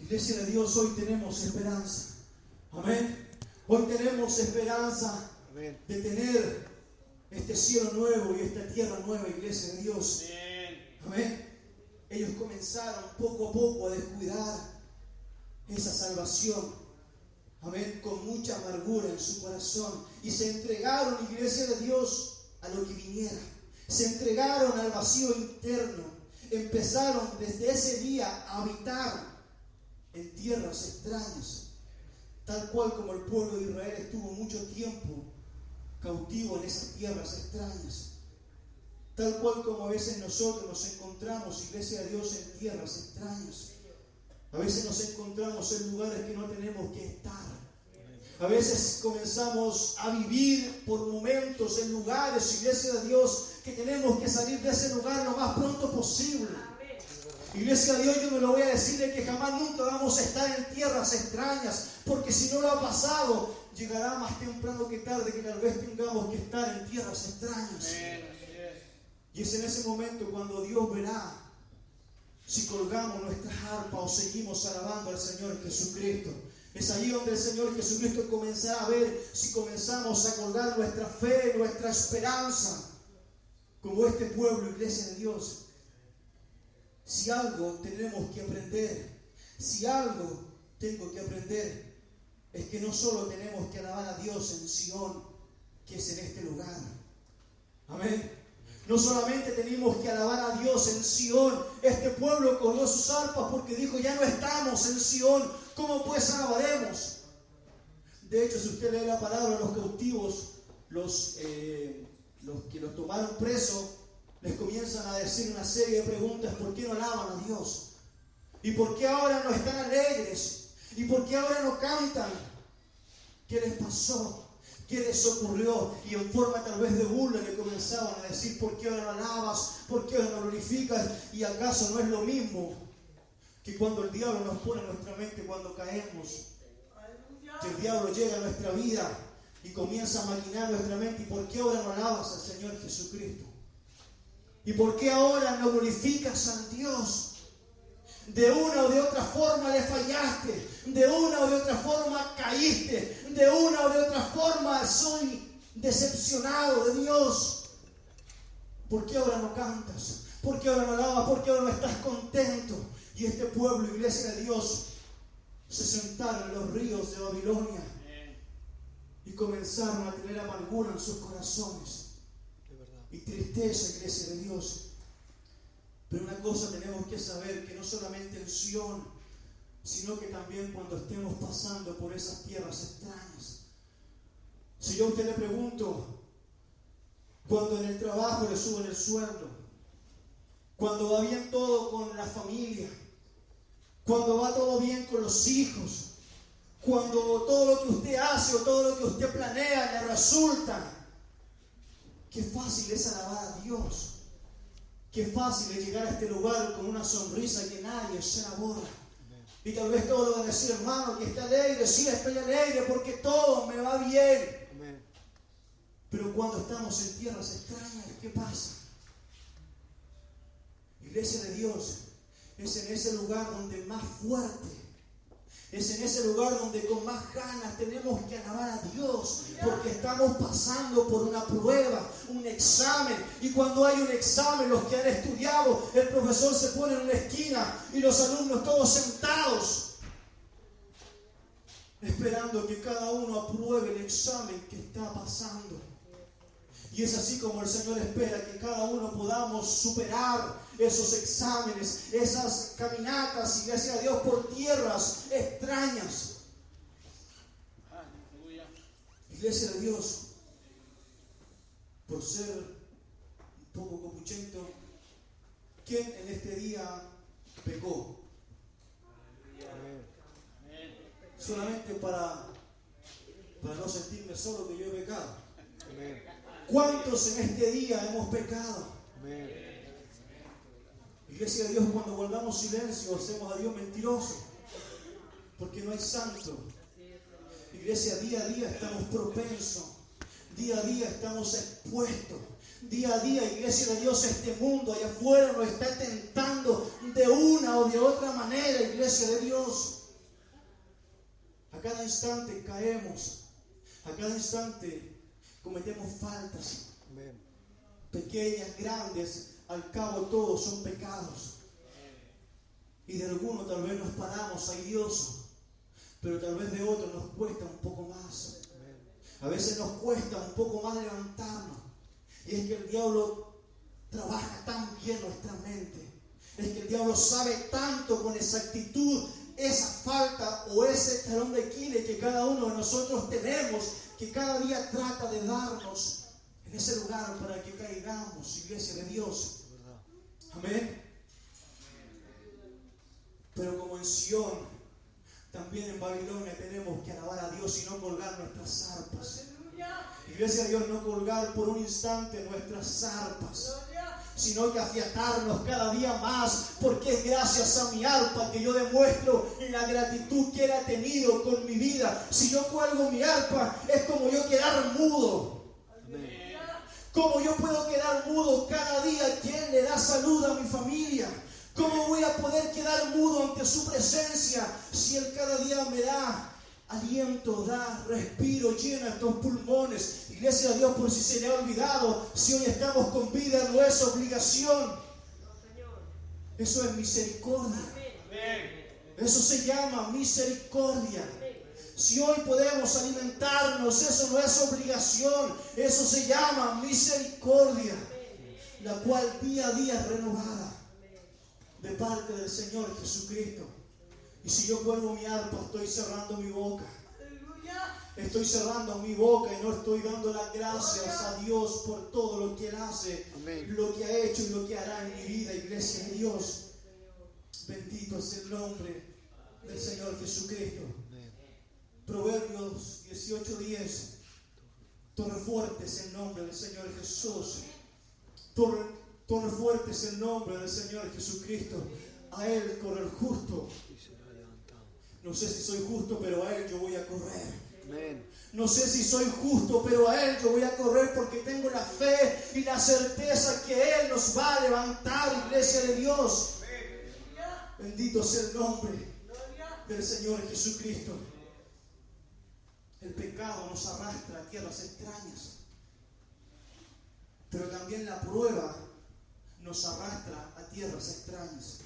Iglesia de Dios, hoy tenemos esperanza. Amén. Hoy tenemos esperanza de tener este cielo nuevo y esta tierra nueva, Iglesia de Dios. Amén. Ellos comenzaron poco a poco a descuidar esa salvación. Amén. Con mucha amargura en su corazón. Y se entregaron, Iglesia de Dios, a lo que viniera. Se entregaron al vacío interno. Empezaron desde ese día a habitar en tierras extrañas. Tal cual como el pueblo de Israel estuvo mucho tiempo cautivo en esas tierras extrañas. Tal cual como a veces nosotros nos encontramos, Iglesia de Dios, en tierras extrañas. A veces nos encontramos en lugares que no tenemos que estar. A veces comenzamos a vivir por momentos en lugares, Iglesia de Dios, que tenemos que salir de ese lugar lo más pronto posible. Iglesia de Dios, yo me lo voy a decir de que jamás nunca vamos a estar en tierras extrañas, porque si no lo ha pasado, llegará más temprano que tarde que tal vez tengamos que estar en tierras extrañas. Y es en ese momento cuando Dios verá si colgamos nuestras arpas o seguimos alabando al Señor Jesucristo. Es allí donde el Señor Jesucristo comenzará a ver si comenzamos a colgar nuestra fe, nuestra esperanza, como este pueblo, Iglesia de Dios. Si algo tenemos que aprender, si algo tengo que aprender, es que no solo tenemos que alabar a Dios en Sion, que es en este lugar. Amén. No solamente tenemos que alabar a Dios en Sion. Este pueblo colgó sus arpas porque dijo, ya no estamos en Sion, ¿cómo pues alabaremos? De hecho, si usted lee la palabra, los cautivos, los que los tomaron presos, les comienzan a decir una serie de preguntas. ¿Por qué no alaban a Dios? ¿Y por qué ahora no están alegres? ¿Y por qué ahora no cantan? ¿Qué les pasó? ¿Qué les ocurrió? Y en forma tal vez de burla le comenzaban a decir, ¿por qué ahora no alabas? ¿Por qué ahora no glorificas? ¿Y acaso no es lo mismo que cuando el diablo nos pone en nuestra mente cuando caemos? Que el diablo llega a nuestra vida y comienza a maquinar nuestra mente. ¿Y por qué ahora no alabas al Señor Jesucristo? ¿Y por qué ahora no glorificas a Dios? De una o de otra forma le fallaste, de una o de otra forma caíste, de una o de otra forma soy decepcionado de Dios. ¿Por qué ahora no cantas? ¿Por qué ahora no alabas? ¿Por qué ahora no estás contento? Y este pueblo, Iglesia de Dios, se sentaron en los ríos de Babilonia y comenzaron a tener amargura en sus corazones y tristeza, Iglesia de Dios. Pero una cosa tenemos que saber, que no solamente en Sion, sino que también cuando estemos pasando por esas tierras extrañas. Si yo a usted le pregunto, cuando en el trabajo le suben el sueldo, cuando va bien todo con la familia, cuando va todo bien con los hijos, cuando todo lo que usted hace o todo lo que usted planea le resulta, qué fácil es alabar a Dios. Qué fácil es llegar a este lugar con una sonrisa que nadie se enamora. Y tal vez todos van a decir, hermano, que está alegre. Sí, estoy alegre porque todo me va bien. Amén. Pero cuando estamos en tierras extrañas, ¿qué pasa? Iglesia de Dios, es en ese lugar donde más fuerte, es en ese lugar donde con más ganas tenemos que alabar a Dios, porque estamos pasando por una prueba, un examen. Y cuando hay un examen, los que han estudiado, el profesor se pone en una esquina y los alumnos todos sentados, esperando que cada uno apruebe el examen que está pasando. Y es así como el Señor espera que cada uno podamos superar esos exámenes, esas caminatas, Iglesia de Dios, por tierras extrañas. Iglesia de Dios, por ser un poco copuchento, ¿quién en este día pecó? Solamente para no sentirme solo que yo he pecado. ¿Cuántos en este día hemos pecado? Iglesia de Dios, cuando guardamos silencio, hacemos a Dios mentiroso, porque no hay santo. Iglesia, día a día estamos propensos, día a día estamos expuestos, Día a día, iglesia de Dios, este mundo allá afuera nos está tentando de una o de otra manera, iglesia de Dios. A cada instante caemos, a cada instante cometemos faltas. Pequeñas, grandes, al cabo todos son pecados. Y de algunos tal vez nos paramos airiosos, pero tal vez de otros nos cuesta un poco más. A veces nos cuesta un poco más levantarnos. Y es que el diablo trabaja tan bien nuestra mente. Es que el diablo sabe tanto con exactitud esa falta o ese talón de Aquiles que cada uno de nosotros tenemos, que cada día trata de darnos en ese lugar para que caigamos, iglesia de Dios. Amén. Pero como en Sión, también en Babilonia tenemos que alabar a Dios y no colgar nuestras arpas. Iglesia de Dios, no colgar por un instante nuestras arpas, sino que afiatarnos cada día más, porque es gracias a mi arpa que yo demuestro la gratitud que Él ha tenido con mi vida. Si yo cuelgo mi arpa, es como yo quedar mudo. Amén. ¿Cómo yo puedo quedar mudo cada día que Él le da salud a mi familia? ¿Cómo voy a poder quedar mudo ante su presencia si Él cada día me da aliento, da respiro, llena estos pulmones? Iglesia de Dios, por si se le ha olvidado, si hoy estamos con vida no es obligación. Eso es misericordia. Eso se llama misericordia. Si hoy podemos alimentarnos, eso no es obligación. Eso se llama misericordia, la cual día a día es renovada de parte del Señor Jesucristo. Y si yo cuelgo mi arpa, estoy cerrando mi boca. Estoy cerrando mi boca y no estoy dando las gracias a Dios por todo lo que Él hace, lo que ha hecho y lo que hará en mi vida, iglesia de Dios. Bendito es el nombre del Señor Jesucristo. Proverbios 18:10. Torre fuerte es el nombre del Señor Jesús. Torre fuerte es el nombre del Señor Jesucristo. A Él corre el justo. No sé si soy justo, pero a Él yo voy a correr. No sé si soy justo, pero a Él yo voy a correr porque tengo la fe y la certeza que Él nos va a levantar, iglesia de Dios. Bendito sea el nombre del Señor Jesucristo. El pecado nos arrastra a tierras extrañas, pero también la prueba nos arrastra a tierras extrañas.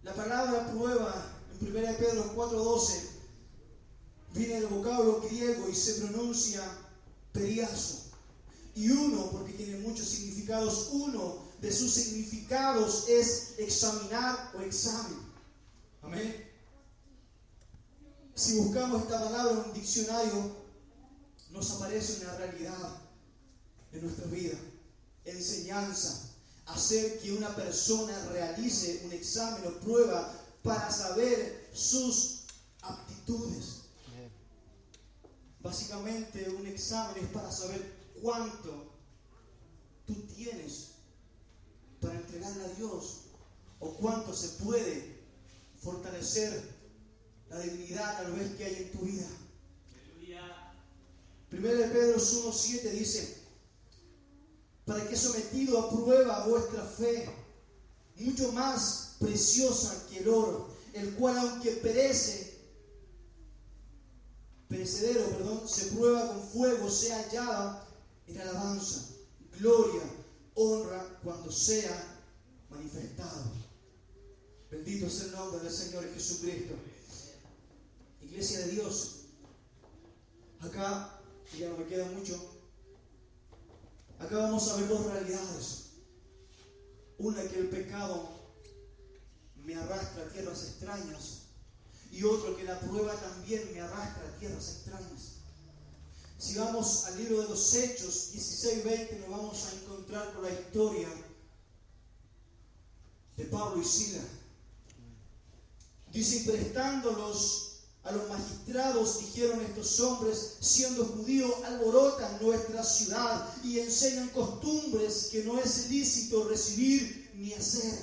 La palabra prueba en 1 Pedro 4:12 viene del vocablo griego y se pronuncia periazo. Y uno, porque tiene muchos significados, uno de sus significados es examinar o examen. Amén. Si buscamos esta palabra en un diccionario, nos aparece una realidad de nuestra vida. Enseñanza. Hacer que una persona realice un examen o prueba para saber sus aptitudes. Básicamente un examen es para saber cuánto tú tienes para entregarle a Dios o cuánto se puede fortalecer la debilidad tal vez que hay en tu vida. 1 Pedro 1:7 dice: para que sometido a prueba vuestra fe, mucho más preciosa que el oro, el cual aunque perecedero, se prueba con fuego, sea hallada en alabanza, gloria, honra cuando sea manifestado. Bendito es el nombre del Señor Jesucristo. Iglesia de Dios, acá, ya no me queda mucho, acá vamos a ver dos realidades. Una, que el pecado me arrastra a tierras extrañas, y otro, que la prueba también me arrastra a tierras extrañas. Si vamos al libro de los Hechos 16:20, nos vamos a encontrar con la historia de Pablo y Silas. Dice: y prestándolos a los magistrados, dijeron estos hombres, siendo judíos, alborotan nuestra ciudad y enseñan costumbres que no es lícito recibir ni hacer,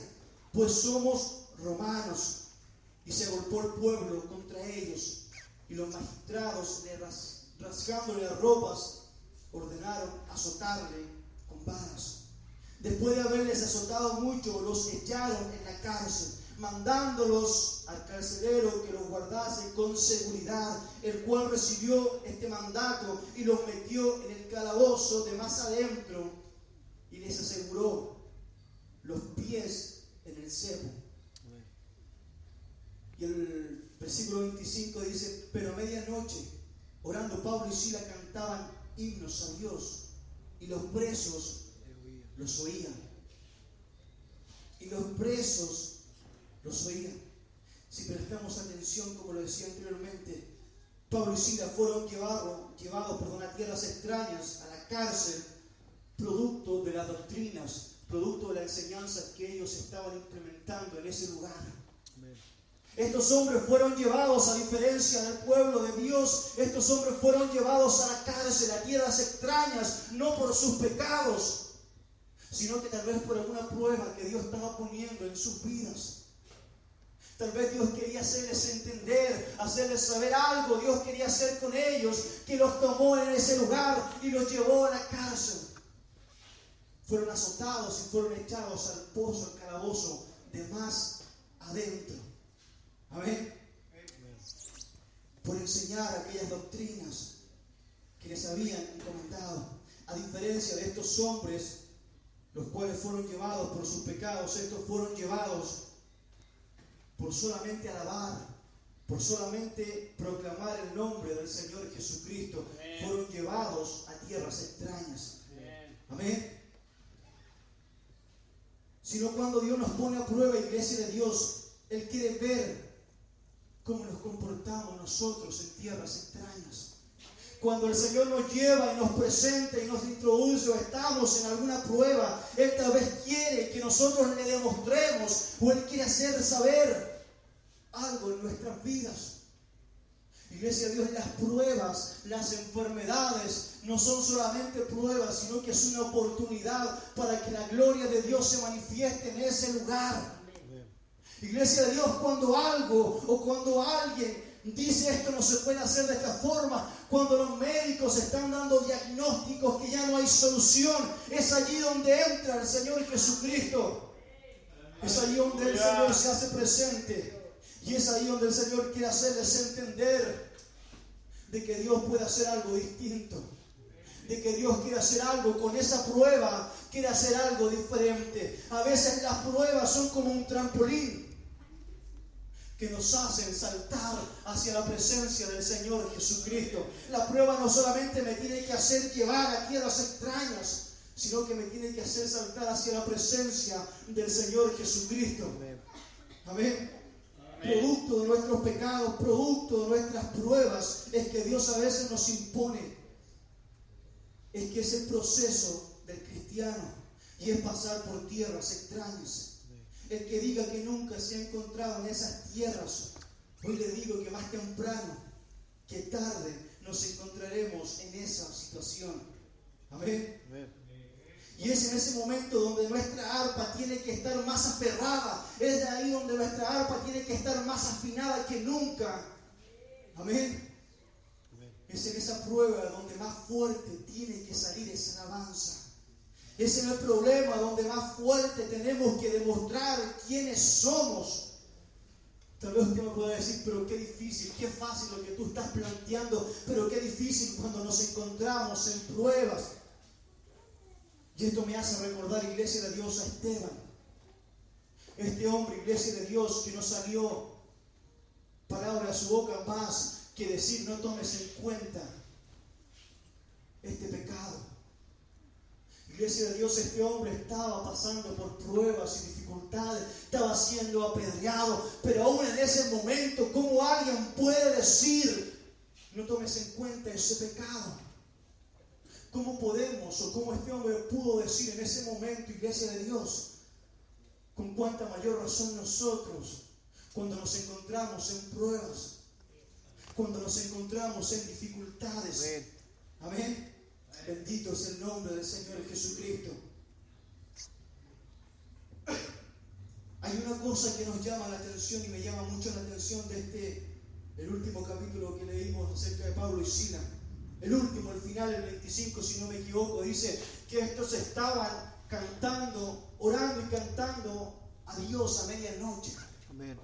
pues somos romanos. Y se agolpó el pueblo contra ellos, y los magistrados, rasgándole las ropas, ordenaron azotarle con varas. Después de haberles azotado mucho, los echaron en la cárcel, mandándolos al carcelero que los guardase con seguridad, el cual recibió este mandato y los metió en el calabozo de más adentro y les aseguró los pies en el cepo. Y el versículo 25 dice: pero a medianoche, orando, Pablo y Silas cantaban himnos a Dios, y los presos los oían. Y los presos los oían. Si prestamos atención, como lo decía anteriormente, Pablo y Silas fueron llevados a tierras extrañas, a la cárcel, producto de las doctrinas, producto de la enseñanza que ellos estaban implementando en ese lugar. Amén. Estos hombres fueron llevados, a diferencia del pueblo de Dios, estos hombres fueron llevados a la cárcel, a tierras extrañas, no por sus pecados, sino que tal vez por alguna prueba que Dios estaba poniendo en sus vidas. Tal vez Dios quería hacerles entender, hacerles saber algo. Dios quería hacer con ellos, que los tomó en ese lugar y los llevó a la cárcel. Fueron azotados y fueron echados al pozo, al calabozo de más adentro. Amén. Por enseñar aquellas doctrinas que les habían encomendado. A diferencia de estos hombres, los cuales fueron llevados por sus pecados, estos fueron llevados por solamente alabar, por solamente proclamar el nombre del Señor Jesucristo. Amén. Fueron llevados a tierras extrañas. Amén. Amén. Sino cuando Dios nos pone a prueba, iglesia de Dios, Él quiere ver cómo nos comportamos nosotros en tierras extrañas. Cuando el Señor nos lleva y nos presenta y nos introduce o estamos en alguna prueba, Él tal vez quiere que nosotros le demostremos, o Él quiere hacer saber algo en nuestras vidas. Iglesia de Dios, las pruebas, las enfermedades no son solamente pruebas, sino que es una oportunidad para que la gloria de Dios se manifieste en ese lugar. Iglesia de Dios, cuando algo o cuando alguien dice esto no se puede hacer de esta forma, cuando los médicos están dando diagnósticos que ya no hay solución, es allí donde entra el Señor Jesucristo. Es allí donde el Señor se hace presente. Y es ahí donde el Señor quiere hacerles entender de que Dios puede hacer algo distinto. De que Dios quiere hacer algo con esa prueba, quiere hacer algo diferente. A veces las pruebas son como un trampolín que nos hacen saltar hacia la presencia del Señor Jesucristo. La prueba no solamente me tiene que hacer llevar a tierras extrañas, sino que me tiene que hacer saltar hacia la presencia del Señor Jesucristo. Amén. Amén. Producto de nuestros pecados, producto de nuestras pruebas, es que Dios a veces nos impone. Es que es el proceso del cristiano y es pasar por tierras extrañas. El que diga que nunca se ha encontrado en esas tierras, hoy le digo que más temprano que tarde nos encontraremos en esa situación. Amén. Amén. Y es en ese momento donde nuestra arpa tiene que estar más aferrada. Es de ahí donde nuestra arpa tiene que estar más afinada que nunca. Amén. Es en esa prueba donde más fuerte tiene que salir esa alabanza. Es en el problema donde más fuerte tenemos que demostrar quiénes somos. Tal vez usted me pueda decir, pero qué difícil, qué fácil lo que tú estás planteando, pero qué difícil cuando nos encontramos en pruebas. Y esto me hace recordar, iglesia de Dios, a Esteban. Este hombre, iglesia de Dios, que no salió palabra de su boca más que decir, no tomes en cuenta este pecado. Iglesia de Dios, este hombre estaba pasando por pruebas y dificultades, estaba siendo apedreado, pero aún en ese momento, ¿cómo alguien puede decir, no tomes en cuenta ese pecado? ¿Cómo podemos o cómo este hombre pudo decir en ese momento, iglesia de Dios, con cuánta mayor razón nosotros, cuando nos encontramos en pruebas, cuando nos encontramos en dificultades? Amén. Bendito es el nombre del Señor Jesucristo. Hay una cosa que nos llama la atención y me llama mucho la atención de el último capítulo que leímos acerca de Pablo y Silas. el último, el final, el 25, si no me equivoco, dice que estos estaban cantando, orando y cantando a Dios a medianoche. Amén.